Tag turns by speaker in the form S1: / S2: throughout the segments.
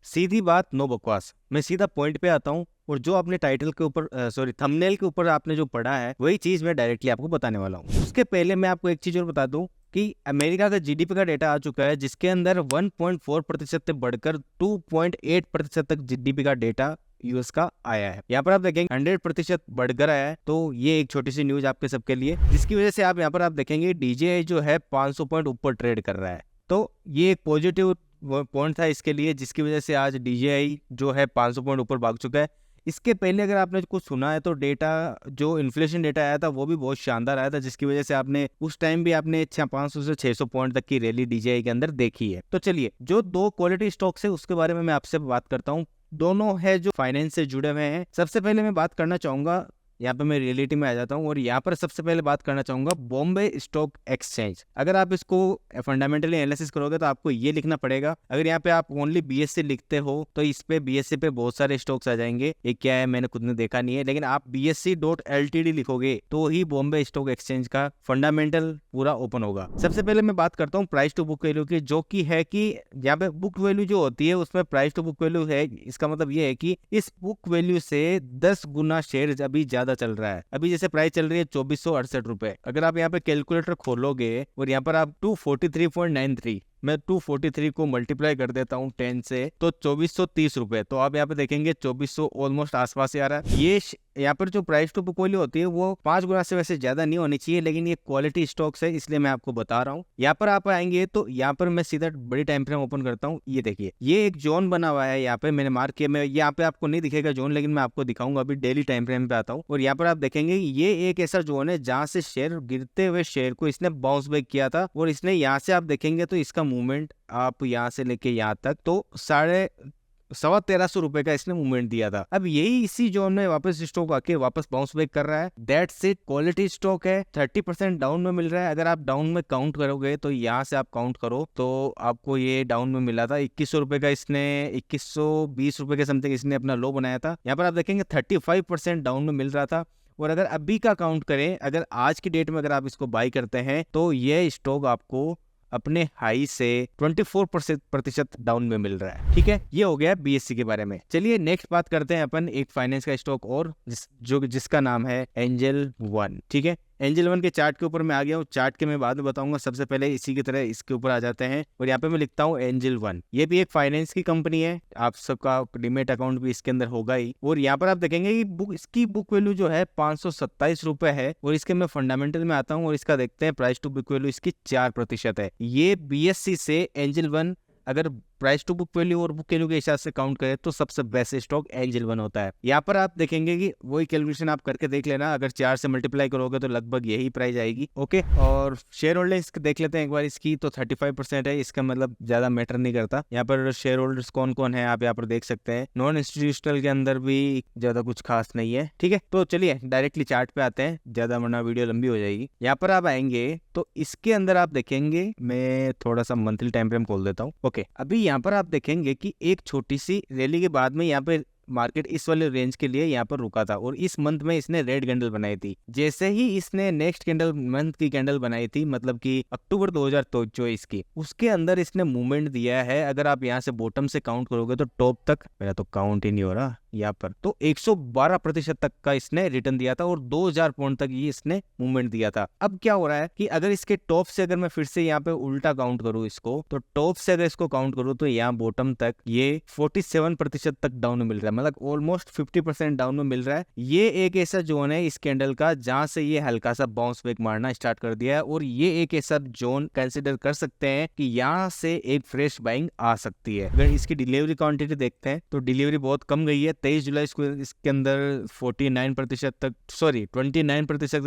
S1: सीधी बात, नो बकवास। मैं सीधा पॉइंट पे आता हूँ और जो आपने टाइटल के ऊपर थंबनेल के ऊपर आपने जो पढ़ा है वही चीज मैं डायरेक्टली आपको बताने वाला हूँ। उसके पहले मैं आपको एक चीज और बता दूं कि अमेरिका का जीडीपी का डेटा आ चुका है, जिसके अंदर 1.4% से बढ़कर 2.8% तक जीडीपी का डेटा यूएस का आया है। यहाँ पर आप देखेंगे 100% बढ़कर आया है। तो ये एक छोटी सी न्यूज आपके सबके लिए, जिसकी वजह से आप यहाँ पर आप देखेंगे डीजेआई जो है 500 पॉइंट ऊपर ट्रेड कर रहा है। तो ये एक पॉजिटिव पॉइंट था इसके लिए, जिसकी वजह से आज डीजेआई जो है 500 पॉइंट ऊपर भाग चुका है। इसके पहले अगर आपने कुछ सुना है तो डेटा, जो इन्फ्लेशन डेटा आया था वो भी बहुत शानदार आया था, जिसकी वजह से आपने उस टाइम भी आपने 500 से 600 पॉइंट तक की रैली डीजेआई के अंदर देखी है। तो चलिए, जो दो क्वालिटी स्टॉक्स है उसके बारे में मैं आपसे बात करता हूँ। दोनों है जो फाइनेंस से जुड़े हुए हैं। सबसे पहले मैं बात करना चाहूंगा, यहाँ पे मैं रियलिटी में आ जाता हूँ और यहाँ पर सबसे पहले बात करना चाहूंगा बॉम्बे स्टॉक एक्सचेंज। अगर आप इसको फंडामेंटली एनालिसिस करोगे तो आपको ये लिखना पड़ेगा। अगर यहाँ पे आप ओनली बीएससी लिखते हो तो इस पे बीएससी पे बहुत सारे स्टॉक्स आ जाएंगे। ये क्या है मैंने खुद ने देखा नहीं है, लेकिन आप BSC.LTD लिखोगे तो ही बॉम्बे स्टॉक एक्सचेंज का फंडामेंटल पूरा ओपन होगा। सबसे पहले मैं बात करता हूँ प्राइस टू बुक वैल्यू की, जो कि है कि यहाँ पे बुक वैल्यू जो होती है उसमें प्राइस टू बुक वैल्यू है। इसका मतलब ये है कि इस बुक वैल्यू से 10 गुना शेयर अभी ज्यादा चल रहा है। अभी जैसे प्राइस चल रही है 2468 रुपए। अगर आप यहाँ पे कैलकुलेटर खोलोगे और यहाँ पर आप 243.93, मैं 243 को मल्टीप्लाई कर देता हूँ 10 से, तो 2430 रुपए। तो आप यहाँ पे देखेंगे 2400 ऑलमोस्ट आसपास ही आ रहा है। ये यहाँ पर जो प्राइस टू बुक वैल्यू होती है वो 5 गुना से वैसे ज्यादा नहीं होनी चाहिए, लेकिन ये क्वालिटी स्टॉक्स है इसलिए मैं आपको बता रहा हूँ। यहाँ पर आप आएंगे तो यहाँ पर मैं सीधा बड़ी टाइम फ्रेम ओपन करता हूँ। ये देखिए, ये एक जोन बना हुआ है, यहाँ पे मैंने मार्क किया। मैं यहाँ पे आपको नहीं दिखेगा जोन, लेकिन मैं आपको दिखाऊंगा। अभी डेली टाइम फ्रेम पे आता हूँ और यहाँ पर आप देखेंगे ये एक ऐसा जोन है जहाँ से शेयर, गिरते हुए शेयर को इसने बाउंस बैक किया था और इसने यहाँ से आप देखेंगे तो इसका मूवमेंट आप यहाँ से लेके यहाँ तक तो 1350 रुपए का इसने मूवमेंट दिया था। अब यही इसी जोन में वापस स्टॉक आके वापस बाउंस बैक कर रहा है। दैट्स इट, क्वालिटी स्टॉक है। 30% डाउन में मिल रहा है। अगर आप डाउन में काउंट करोगे तो यहाँ से आप काउंट करो तो आपको ये डाउन में मिला था 2100 रुपए का। इसने 2120 रुपए के समथिंग इसने अपना लो बनाया था। यहाँ पर आप देखेंगे 35% डाउन में मिल रहा था। और अगर अभी का काउंट करें, अगर आज की डेट में अगर आप इसको बाई करते हैं तो ये स्टॉक आपको अपने हाई से 24% डाउन में मिल रहा है। ठीक है, ये हो गया बीएससी के बारे में। चलिए नेक्स्ट बात करते हैं अपन एक फाइनेंस का स्टॉक और जिसका नाम है एंजल वन। ठीक है, एंजल वन के चार्ट के ऊपर मैं आ गया हूँ। चार्ट के मैं बाद में बताऊंगा। सबसे पहले इसी की तरह इसके ऊपर आ जाते हैं और यहाँ पे मैं लिखता हूँ एंजल वन। ये भी एक फाइनेंस की कंपनी है। आप सबका डीमेट अकाउंट भी इसके अंदर होगा ही। और यहाँ पर आप देखेंगे कि इसकी बुक वैल्यू जो है 527 रुपए है। और इसके मैं फंडामेंटल में आता हूँ और इसका देखते हैं प्राइस टू बुक वैल्यू इसकी 4% है। ये बीएससी से एंजल वन अगर प्राइस टू बुक वैल्यू और बुक वैल्यू के हिसाब से काउंट करें तो सबसे बेस्ट स्टॉक एंजल वन होता है। यहाँ पर आप देखेंगे कि वही कैलकुलेशन आप करके देख लेना। अगर 4 से मल्टीप्लाई करोगे तो लगभग यही प्राइस आएगी। ओके, और शेयर होल्डर्स देख लेते हैं एक बार इसकी। तो 35% है। इसका मतलब ज्यादा मैटर नहीं करता। यहाँ पर शेयर होल्डर्स कौन कौन है आप यहाँ पर देख सकते हैं। नॉन इंस्टीट्यूशनल के अंदर भी ज्यादा कुछ खास नहीं है। ठीक है, तो चलिए डायरेक्टली चार्ट पे आते हैं, ज्यादा वरना वीडियो लंबी हो जाएगी। यहाँ पर आप आएंगे तो इसके अंदर आप देखेंगे, मैं थोड़ा सा मंथली टाइम फ्रेम खोल देता हूँ। ओके, अभी यहाँ पर आप देखेंगे कि एक छोटी सी रैली के बाद में यहाँ पे मार्केट इस वाले रेंज के लिए यहाँ पर रुका था और इस मंथ में इसने रेड कैंडल बनाई थी। जैसे ही इसने नेक्स्ट कैंडल मंथ की कैंडल बनाई थी, मतलब कि अक्टूबर 2024 की, उसके अंदर इसने मूवमेंट दिया है। अगर आप यहाँ से बॉटम से काउंट करोगे तो टॉप तक, मेरा तो काउंट ही नहीं हो रहा यहाँ पर, तो 112% तक का इसने रिटर्न दिया था और 2000 पॉइंट तक ये इसने मूवमेंट दिया था। अब क्या हो रहा है कि अगर इसके टॉप से अगर मैं फिर से यहाँ पे उल्टा काउंट करूँ इसको, तो टॉप से अगर इसको काउंट करूँ तो यहाँ बॉटम तक ये 47% तक डाउन में मिल रहा है, मतलब ऑलमोस्ट 50% डाउन में मिल रहा है। ये एक ऐसा जोन है इस कैंडल का जहां से ये हल्का सा बाउंस बैक मारना स्टार्ट कर दिया है और ये एक ऐसा जोन कंसिडर कर सकते हैं कि यहाँ से एक फ्रेश बाइंग आ सकती है। अगर इसकी डिलीवरी क्वांटिटी देखते हैं तो डिलीवरी बहुत कम गई है। 23 जुलाई को इसके अंदर 29% तक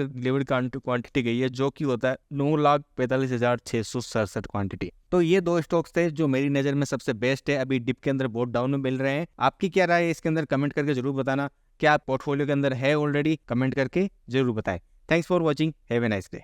S1: डिलीवरी क्वांटिटी गई है, जो कि होता है 9,45,667 क्वांटिटी। तो ये दो स्टॉक्स थे जो मेरी नजर में सबसे बेस्ट है। अभी डिप के अंदर बहुत डाउन में मिल रहे हैं। आपकी क्या राय है इसके अंदर कमेंट करके जरूर बताना। क्या आप पोर्टफोलियो के अंदर है ऑलरेडी, कमेंट करके जरूर बताएं। Thanks for watching, have a nice day.